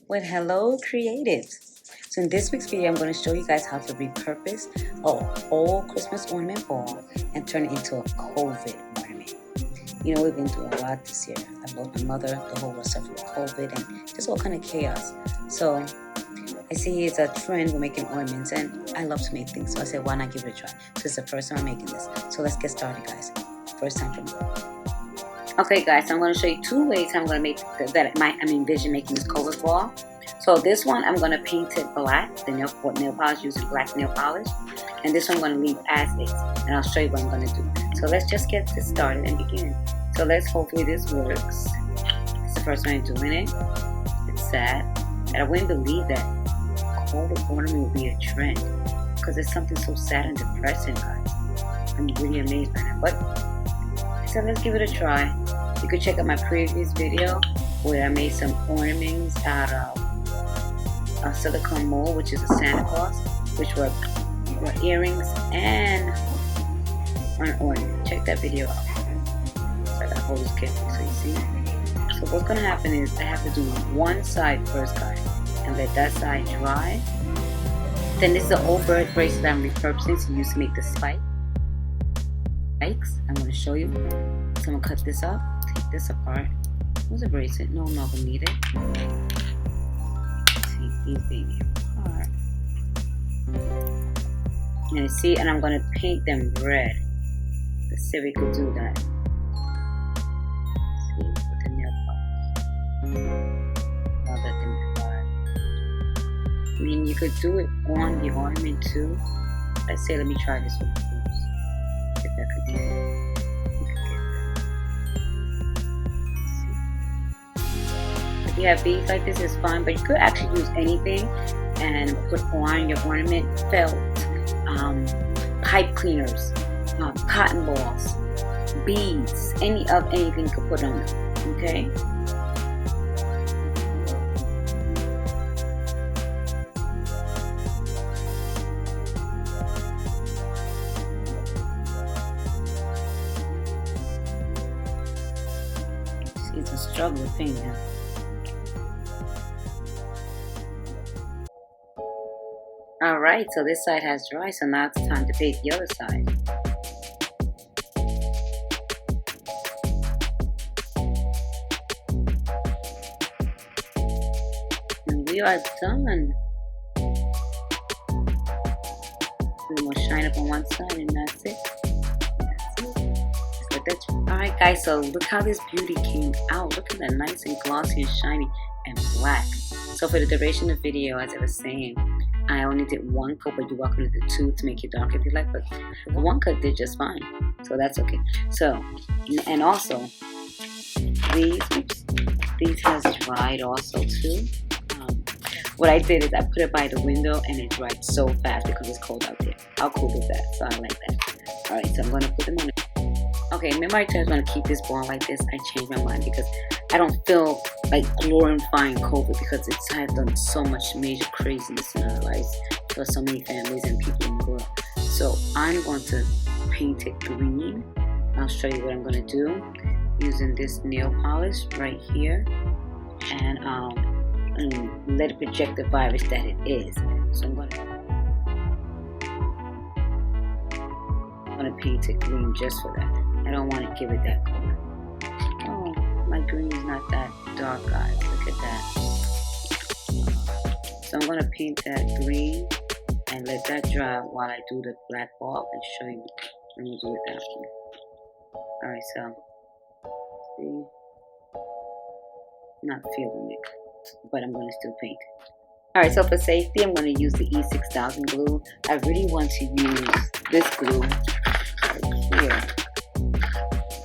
with Hello Creatives. So in this week's video, I'm going to show you guys how to repurpose an old Christmas ornament ball and turn it into a COVID ornament. You know, we've been through a lot this year. I lost my mother, the whole world suffered with COVID, and just all kind of chaos. So I see it's a trend for making ornaments, and I love to make things. So I said, why not give it a try? So it's the first time I'm making this. So let's get started, guys. First time for me. Okay, guys, so I'm going to show you two ways I'm going to make I envision making this COVID ball. So this one, I'm going to paint it black, the nail polish, using black nail polish. And this one I'm going to leave as is. And I'll show you what I'm going to do. So let's just get this started and begin. So hopefully this works. It's the first time I'm doing it. It's sad. And I wouldn't believe that COVID ornament will be a trend. Because it's something so sad and depressing, guys. I'm really amazed by that. But so let's give it a try. You could check out my previous video where I made some ornaments out of a silicone mold, which is a Santa Claus, which were earrings and an ornament. Check that video out. So I gotta hold this carefully so you see. So what's gonna happen is I have to do one side first, guys, and let that side dry. Then this is the old bird bracelet I'm repurposing to use to make the spikes. I'm going to show you. So I'm going to cut this up, take this apart. Where's the bracelet? No, I'm not going to need it. Take these baby apart. And you see, and I'm going to paint them red. Let's see if we could do that. See, with the nail polish. I'll let them dry. I mean, you could do it on the ornament too. Let's say, let me try this one first. If I could get it. If you have beads like this, it's fine, but you could actually use anything and put on your ornament: felt, pipe cleaners, cotton balls, beads, anything you could put on them. Okay. It's a struggle with painting them. Alright, so this side has dry, so now it's time to paint the other side. And we are done. We will shine up on one side and that's it. Alright guys, so look how this beauty came out. Look at that, nice and glossy and shiny and black. So for the duration of the video, as I was saying, I only did one coat, but you're welcome to do two to make it dark if you like, but the one coat did just fine, so that's okay. So, and also these has dried also too. What I did is I put it by the window and it dried so fast because it's cold out there. How cool is that? So I like that. Alright, so I'm going to put them on. Okay, remember I told you I was going to keep this ball like this? I changed my mind because I don't feel like glorifying COVID because it's had done so much major craziness in our lives for so many families and people in the world. So I'm going to paint it green. I'll show you what I'm going to do using this nail polish right here and let it project the virus that it is. So I'm going to paint it green just for that. I don't want to give it that color. Oh, my green is not that dark, guys. Look at that. So I'm going to paint that green and let that dry while I do the black ball and show you what I'm going to do with that one. Alright, so see, not feeling it, but I'm going to still paint. Alright, so for safety, I'm going to use the E6000 glue. I really want to use this glue right here.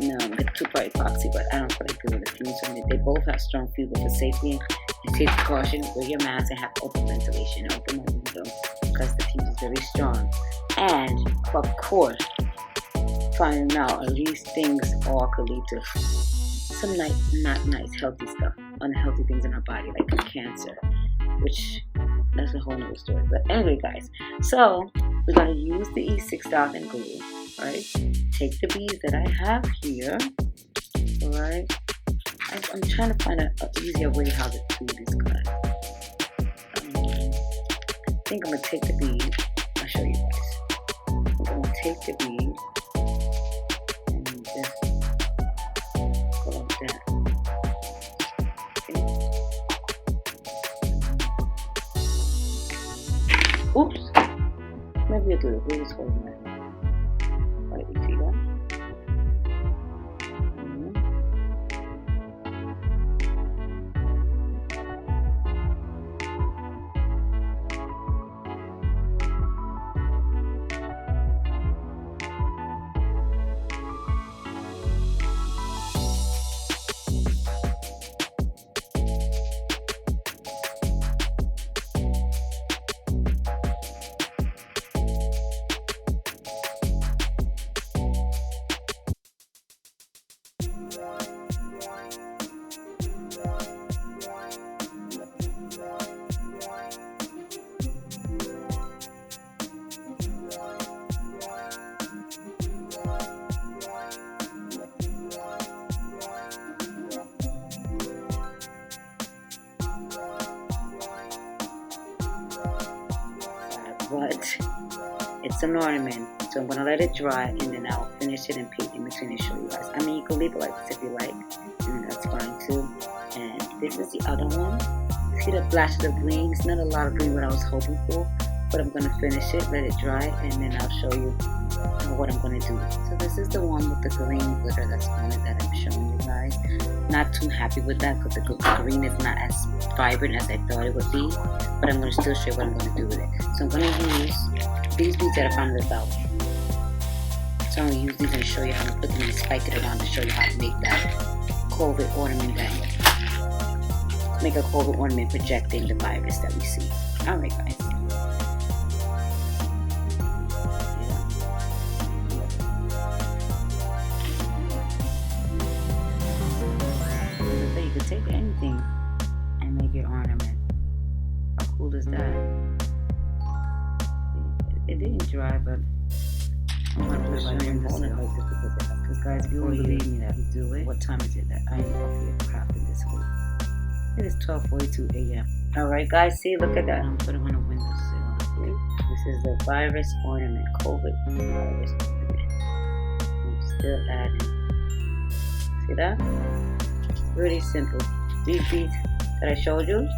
No, the two-part epoxy, but I don't feel like doing the fumes on it. They both have strong fumes, but for safety and safety precaution, wear your mask and have open ventilation. Open my window because the fuse is very strong. And of course, finding out at least things all could lead to some not nice, healthy stuff, unhealthy things in our body, like cancer, which that's a whole nother story. But anyway, guys, so we're going to use the E6000 glue. Right, take the beads that I have here. All right, I'm trying to find an easier way how to do this, guys. think I'm gonna take the bead. I'll show you guys. I'm gonna take the bead and just go like that. Okay. Oops. Maybe I'll do it really slow. Right, you see that? But it's an ornament, so I'm gonna let it dry and then I'll finish it and paint in between and show you guys. I mean, you can leave it like this if you like, and that's fine too. And this is the other one. See the flashes of green? It's not a lot of green what I was hoping for, but I'm gonna finish it, let it dry, and then I'll show you what I'm gonna do. So this is the one with the green glitter that's on it that I'm showing you guys. Not too happy with that because the green is not as vibrant as I thought it would be, but I'm gonna still show you what I'm gonna do with it. So I'm gonna use these beads that I found in the dollar. So I'm gonna use these and show you how to put them and spike it around to show you how to make that Covid ornament bangle. Make a Covid ornament projecting the virus that we see. Alright guys. So you can take anything and make your ornament. How cool is that? It didn't dry, but I'm going to show you this like this because guys, if you don't believe me that we do it, what time is it that I'm up here crafting this week? It is 12:42 a.m. Alright guys, see, look at that. I'm putting on a windowsill. See? This is the virus ornament, COVID virus ornament. I'm still adding. See that? Really simple. These beads that I showed you,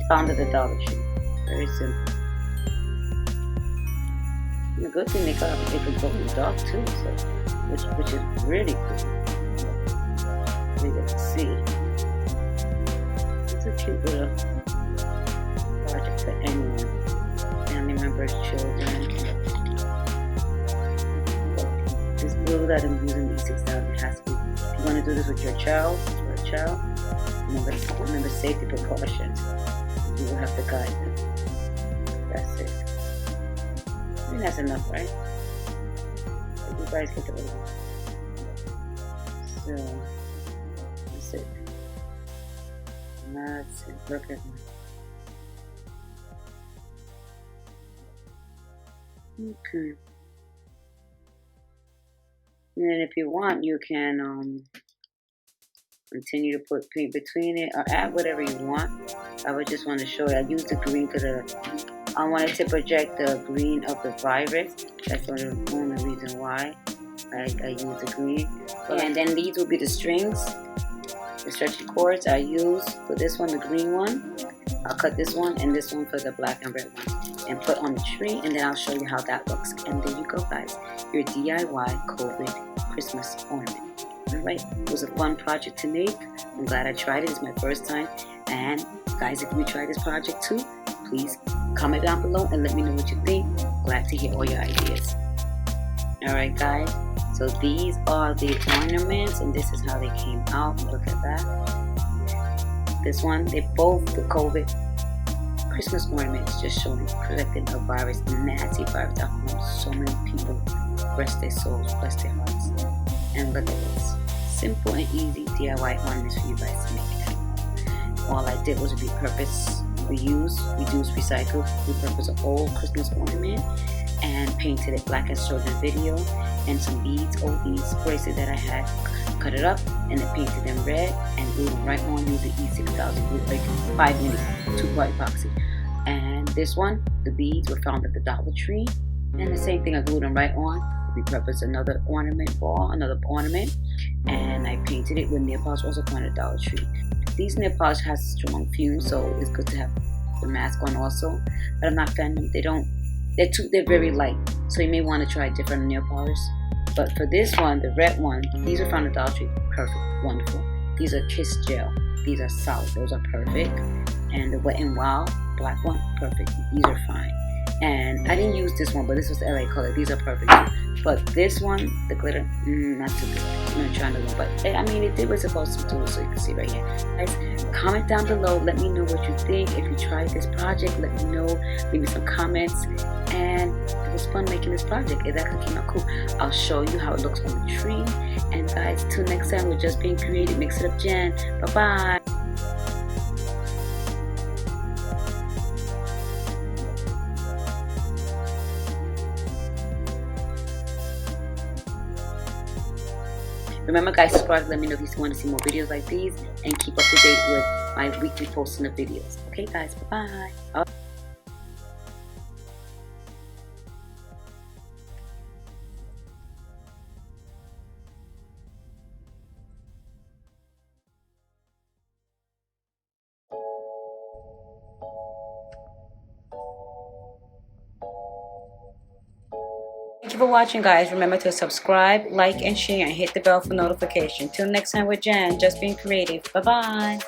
found at the Dollar Tree. Very simple. And the good thing they could go in the dark too, so which is really cool. So you get to see. It's a cute little project for anyone. Family members, children. This glue that I'm using, E6000, has to be. If you want to do this with your child, remember safety precautions. You will have to guide them. That's it. I think that's enough, right? So you guys get the little. So that's it. That's it. Look at me. Okay. And then if you want, you can continue to put paint between it or add whatever you want. I would just want to show you. I used the green because I wanted to project the green of the virus. That's the only reason why I used the green. And then these will be the strings, the stretchy cords I use for this one, the green one. I'll cut this one and this one for the black and red one and put on the tree, and then I'll show you how that looks. And there you go guys, your DIY COVID Christmas ornament. Alright, it was a fun project to make. I'm glad I tried it. It's my first time. And guys, if you try this project too, please comment down below and let me know what you think. Glad to hear all your ideas. Alright guys, so these are the ornaments and this is how they came out. Look at that. This one, they're both the COVID Christmas ornaments, just showing protecting a virus, a nasty virus that harms so many people. Rest their souls, bless their hearts. And look at this. Simple and easy DIY ornaments for you guys to make it. All I did was repurpose, reuse, reduce, recycle, repurpose an old Christmas ornament and painted it black as showed in the video, and some beads, old beads, bracelet that I had, cut it up and then painted them red and glued them right on using E6000 glue, like 5 minutes, 2-part epoxy. And this one, the beads were found at the Dollar Tree. And the same thing, I glued them right on. Repurposed another ornament ball, another ornament, and I painted it with nail polish, also found at Dollar Tree. These nail polish has strong fumes, so it's good to have the mask on also. But I'm not fan of them. They're very light, so you may want to try different nail polish. But for this one, the red one, these are found at Dollar Tree. Perfect, wonderful. These are Kiss Gel. These are solid. Those are perfect. And the Wet n Wild black one, perfect. These are fine. And I didn't use this one, but this was the LA color. These are perfect too. But this one, the glitter, not too good. I'm gonna try another one. But I mean, it did what it's supposed to do, so you can see right here. Guys, comment down below. Let me know what you think. If you tried this project, let me know. Leave me some comments. And it was fun making this project. It actually came out cool. I'll show you how it looks on the tree. And guys, till next time, we're just being creative. Mix it up, Jen. Bye-bye. Remember, guys, subscribe. Let me know if you want to see more videos like these, and keep up to date with my weekly posting of videos. Okay, guys, bye-bye. Thank you for watching, guys. Remember to subscribe, like, and share, and hit the bell for notification. Till next time with Jen, just being creative. Bye-bye.